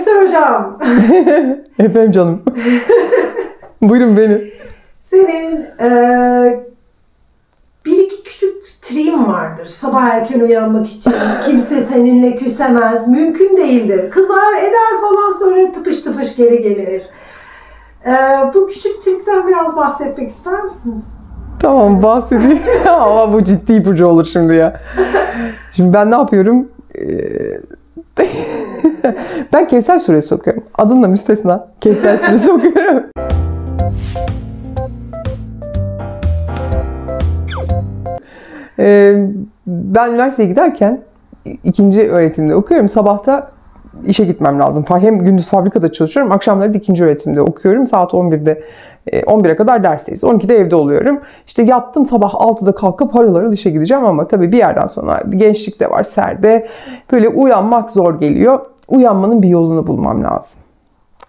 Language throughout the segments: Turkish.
Kevser hocam. Efendim canım. Buyurun beni. Senin bir iki küçük triğin vardır. Sabah erken uyanmak için. Kimse seninle küsemez. Mümkün değildir. Kızar eder falan, sonra tıpış tıpış geri gelir. Bu küçük trikten biraz bahsetmek ister misiniz? Tamam, bahsedeyim. Ama bu ciddi ipucu olur şimdi ya. Şimdi ben ne yapıyorum? Ben Kevser Suresi okuyorum. Adınla müstesna. Kevser Suresi okuyorum. Ben üniversiteye giderken ikinci öğretimde okuyorum. Sabahta işe gitmem lazım. Hem gündüz fabrikada çalışıyorum. Akşamları da ikinci öğretimde okuyorum. Saat 11'e kadar dersteyiz. 12'de evde oluyorum. İşte yattım, sabah 6'da kalkıp harıl harıl işe gideceğim ama tabii bir yerden sonra gençlik de var, serde. Böyle uyanmak zor geliyor. Uyanmanın bir yolunu bulmam lazım.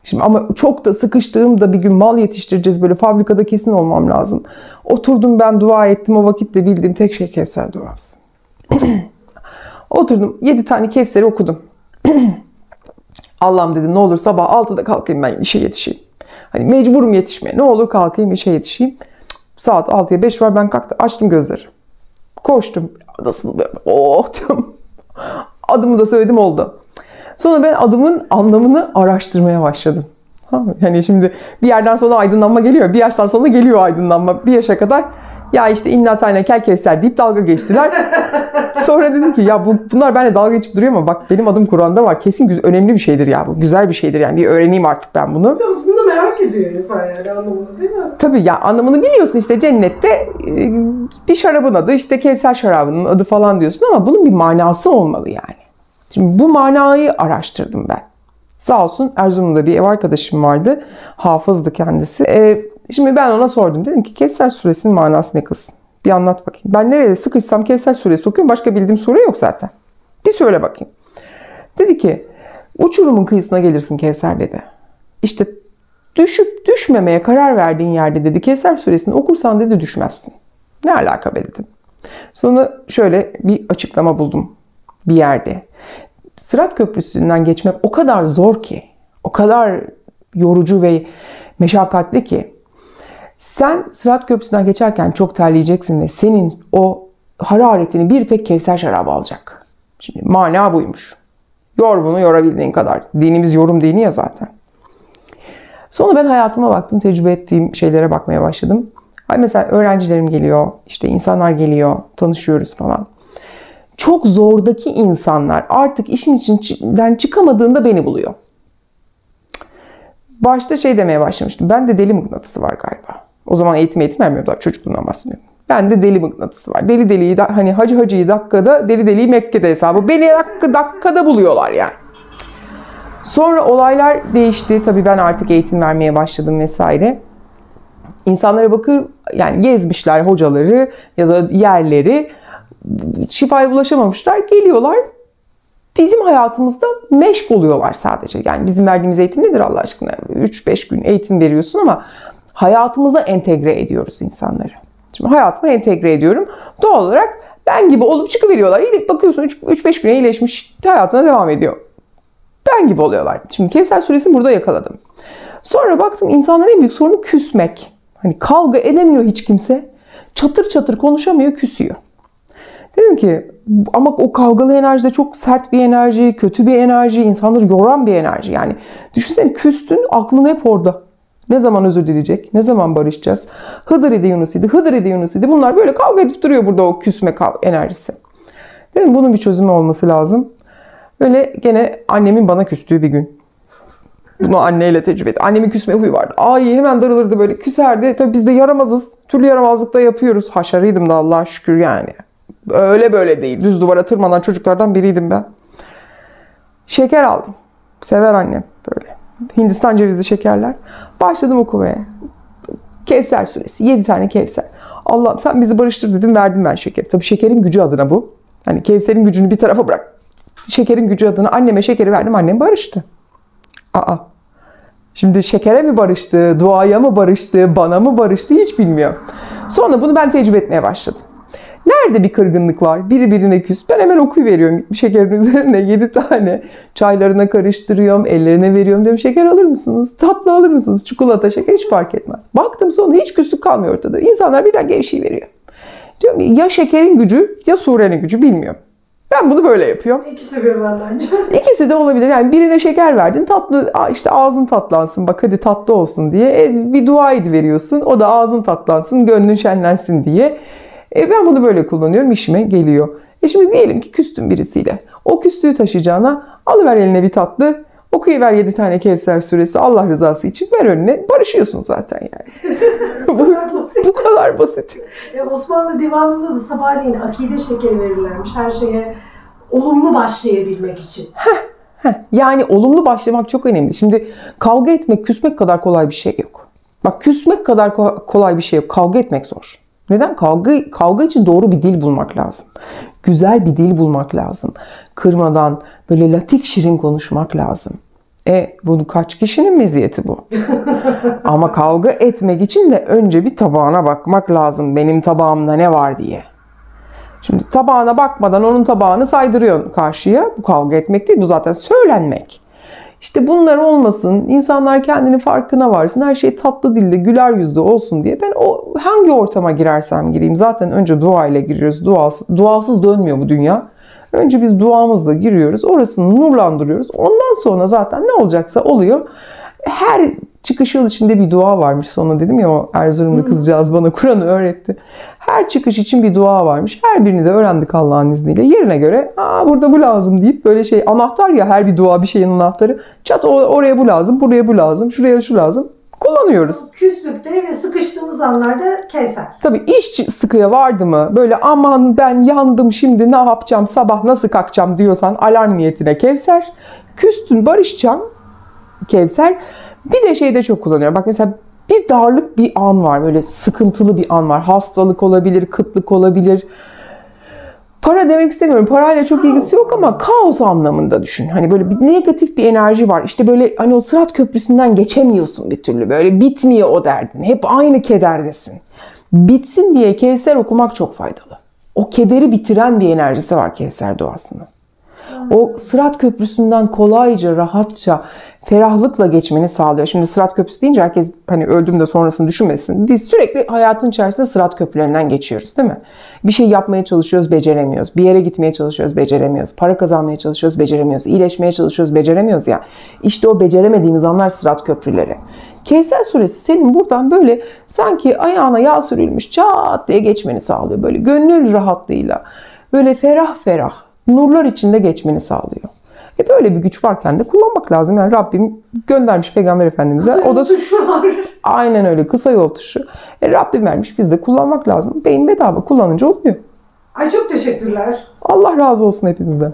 Şimdi ama çok da sıkıştığımda bir gün mal yetiştireceğiz, böyle fabrikada kesin olmam lazım. Oturdum, ben dua ettim. O vakitte bildiğim tek şey Kevser duası. Oturdum, 7 tane Kevser'i okudum. Allah'ım dedim, ne olur sabah 6'da kalkayım, ben işe yetişeyim. Hani mecburum yetişmeye. Ne olur kalkayım, işe yetişeyim. Saat 6'ya 5 var, ben kalktım. Açtım gözleri. Koştum. Nasıl böyle? Oh diyorum. Adımı da söyledim, oldu. Sonra ben adımın anlamını araştırmaya başladım. Yani şimdi bir yerden sonra aydınlanma geliyor. Bir yaştan sonra geliyor aydınlanma. Bir yaşa kadar ya işte inna tane kel Kevser deyip dalga geçtiler. Sonra dedim ki ya bunlar benimle dalga geçip duruyor ama bak benim adım Kur'an'da var. Kesin önemli bir şeydir ya bu. Güzel bir şeydir yani. Bir öğreneyim artık ben bunu. Bunu da merak ediyor insan yani, anlamını, değil mi? Tabii ya, anlamını biliyorsun işte, cennette bir şarabın adı işte Kevser şarabının adı falan diyorsun ama bunun bir manası olmalı yani. Şimdi bu manayı araştırdım ben. Sağ olsun Erzurum'da bir ev arkadaşım vardı. Hafızdı kendisi. Şimdi ben ona sordum. Dedim ki Kevser Suresi'nin manası ne kız? Bir anlat bakayım. Ben nereye sıkışsam Kevser Suresi okuyorum. Başka bildiğim sure yok zaten. Bir söyle bakayım. Dedi ki uçurumun kıyısına gelirsin Kevser dedi. İşte düşüp düşmemeye karar verdiğin yerde dedi Kevser Suresini okursan dedi düşmezsin. Ne alaka be dedim. Sonra şöyle bir açıklama buldum bir yerde. Sırat Köprüsü'nden geçmek o kadar zor ki, o kadar yorucu ve meşakkatli ki, sen Sırat Köprüsü'nden geçerken çok terleyeceksin ve senin o hararetini bir tek Kevser şarabı alacak. Şimdi mana buymuş. Yor bunu yorabildiğin kadar. Dinimiz yorum dini ya zaten. Sonra ben hayatıma baktım, tecrübe ettiğim şeylere bakmaya başladım. Mesela öğrencilerim geliyor, işte insanlar geliyor, tanışıyoruz falan. Çok zordaki insanlar artık işin içinden çıkamadığında beni buluyor. Başta şey demeye başlamıştım. Bende deli mıknatısı var galiba. O zaman eğitim vermiyorlar. Çocukluğundan bahsediyorum. Bende deli mıknatısı var. Deli deliyi hani hacıyı dakikada, deli deliyi Mekke'de hesabı. Beni dakikada buluyorlar yani. Sonra olaylar değişti. Tabii ben artık eğitim vermeye başladım vesaire. İnsanlara bakıp yani gezmişler hocaları ya da yerleri. Şifaya bulaşamamışlar. Geliyorlar. Bizim hayatımızda meşk oluyorlar sadece. Yani bizim verdiğimiz eğitim nedir Allah aşkına? 3-5 gün eğitim veriyorsun ama hayatımıza entegre ediyoruz insanları. Şimdi hayatıma entegre ediyorum. Doğal olarak ben gibi olup çıkıveriyorlar. Bakıyorsun 3-5 güne iyileşmiş, hayatına devam ediyor. Ben gibi oluyorlar. Şimdi Kevser Suresini burada yakaladım. Sonra baktım insanların en büyük sorunu küsmek. Hani kavga edemiyor hiç kimse. Çatır çatır konuşamıyor, küsüyor. Dedim ki ama o kavgalı enerji de çok sert bir enerji, kötü bir enerji, insanları yoran bir enerji. Yani düşünsene, küstün, aklın hep orada. Ne zaman özür dileyecek, ne zaman barışacağız? Hıdır idi Yunus idi, Hıdır idi Yunus idi. Bunlar böyle kavga edip duruyor burada, o küsme enerjisi. Dedim bunun bir çözümü olması lazım. Böyle gene annemin bana küstüğü bir gün. Bunu anneyle tecrübe ettim. Annemin küsme huyu vardı. Ay hemen darılırdı, böyle küserdi. Tabii biz de yaramazız. Türlü yaramazlık da yapıyoruz. Haşarıydım da Allah'a şükür yani. Öyle böyle değil. Düz duvara tırmanan çocuklardan biriydim ben. Şeker aldım. Sever annem böyle. Hindistan cevizli şekerler. Başladım okumaya. Kevser Suresi. 7 tane Kevser. Allah'ım sen bizi barıştır dedim, verdim ben şekeri. Tabii şekerin gücü adına bu. Hani Kevser'in gücünü bir tarafa bırak. Şekerin gücü adına anneme şekeri verdim. Annem barıştı. Şimdi şekere mi barıştı, duaya mı barıştı, bana mı barıştı hiç bilmiyorum. Sonra bunu ben tecrübe etmeye başladım. Nerede bir kırgınlık var? Biri birine küs. Ben hemen okuyuveriyorum. Şekerin üzerine 7 tane. Çaylarına karıştırıyorum. Ellerine veriyorum. Diyorum şeker alır mısınız? Tatlı alır mısınız? Çikolata, şeker hiç fark etmez. Baktım sonra hiç küslük kalmıyor ortada. İnsanlar birden gevşeyiveriyor. Diyorum ya şekerin gücü ya surenin gücü bilmiyorum. Ben bunu böyle yapıyorum. İkisi birden bence. İkisi de olabilir. Yani birine şeker verdin, tatlı işte ağzın tatlansın, bak hadi tatlı olsun diye bir dua ediveriyorsun. O da ağzın tatlansın, gönlün şenlensin diye. Ben bunu böyle kullanıyorum, işime geliyor. Şimdi diyelim ki küstün birisiyle. O küslüğü taşıyacağına alıver eline bir tatlı, okuyuver 7 tane Kevser suresi Allah rızası için, ver önüne, barışıyorsun zaten yani. Bu kadar basit. Osmanlı divanında da sabahleyin akide şekeri verirlermiş her şeye olumlu başlayabilmek için. Yani olumlu başlamak çok önemli. Şimdi kavga etmek, küsmek kadar kolay bir şey yok. Bak küsmek kadar kolay bir şey yok. Kavga etmek zor. Neden? Kavga için doğru bir dil bulmak lazım. Güzel bir dil bulmak lazım. Kırmadan böyle latif şirin konuşmak lazım. Bunu kaç kişinin meziyeti bu? Ama kavga etmek için de önce bir tabağına bakmak lazım. Benim tabağımda ne var diye. Şimdi tabağına bakmadan onun tabağını saydırıyorsun karşıya. Bu kavga etmek değil, bu zaten söylenmek. İşte bunlar olmasın, insanlar kendini farkına varsın, her şey tatlı dilde, güler yüzlü olsun diye ben hangi ortama girersem gireyim zaten önce dua ile giriyoruz. Duasız dönmüyor bu dünya. Önce biz duamızla giriyoruz, orasını nurlandırıyoruz. Ondan sonra zaten ne olacaksa oluyor. Her çıkış yol içinde bir dua varmış. Sonra dedim ya o Erzurumlu kızcağız bana Kur'an'ı öğretti. Her çıkış için bir dua varmış. Her birini de öğrendik Allah'ın izniyle. Yerine göre burada bu lazım deyip böyle anahtar ya, her bir dua bir şeyin anahtarı. Çat oraya bu lazım, buraya bu lazım, şuraya şu lazım. Kullanıyoruz. Küslükte ve sıkıştığımız anlarda Kevser. Tabii iş sıkıya vardı mı böyle aman ben yandım şimdi ne yapacağım sabah nasıl kalkacağım diyorsan alarm niyetine Kevser. Küstün barışacağım Kevser. Bir de şeyde çok kullanıyorum. Bak mesela bir darlık bir an var. Böyle sıkıntılı bir an var. Hastalık olabilir, kıtlık olabilir. Para demek istemiyorum. Parayla çok ilgisi yok ama kaos anlamında düşün. Hani böyle bir negatif bir enerji var. İşte böyle hani o Sırat Köprüsü'nden geçemiyorsun bir türlü. Böyle bitmiyor o derdin. Hep aynı kederdesin. Bitsin diye Kevser okumak çok faydalı. O kederi bitiren bir enerjisi var Kevser duasının. O Sırat Köprüsü'nden kolayca, rahatça, ferahlıkla geçmeni sağlıyor. Şimdi Sırat Köprüsü deyince herkes hani öldüm de sonrasını düşünmesin. Biz sürekli hayatın içerisinde Sırat Köprülerinden geçiyoruz değil mi? Bir şey yapmaya çalışıyoruz, beceremiyoruz. Bir yere gitmeye çalışıyoruz, beceremiyoruz. Para kazanmaya çalışıyoruz, beceremiyoruz. İyileşmeye çalışıyoruz, beceremiyoruz ya. İşte o beceremediğimiz anlar Sırat Köprüleri. Kevser suresi senin buradan böyle sanki ayağına yağ sürülmüş çat diye geçmeni sağlıyor. Böyle gönül rahatlığıyla, böyle ferah ferah, nurlar içinde geçmeni sağlıyor. Böyle bir güç varken de kullanmak lazım. Yani Rabbim göndermiş Peygamber Efendimiz'e. Kısa yol tuşu var. Aynen öyle, kısa yol tuşu. Rabbim vermiş, biz de kullanmak lazım. Beyin bedava kullanınca oluyor. Ay çok teşekkürler. Allah razı olsun hepinizden.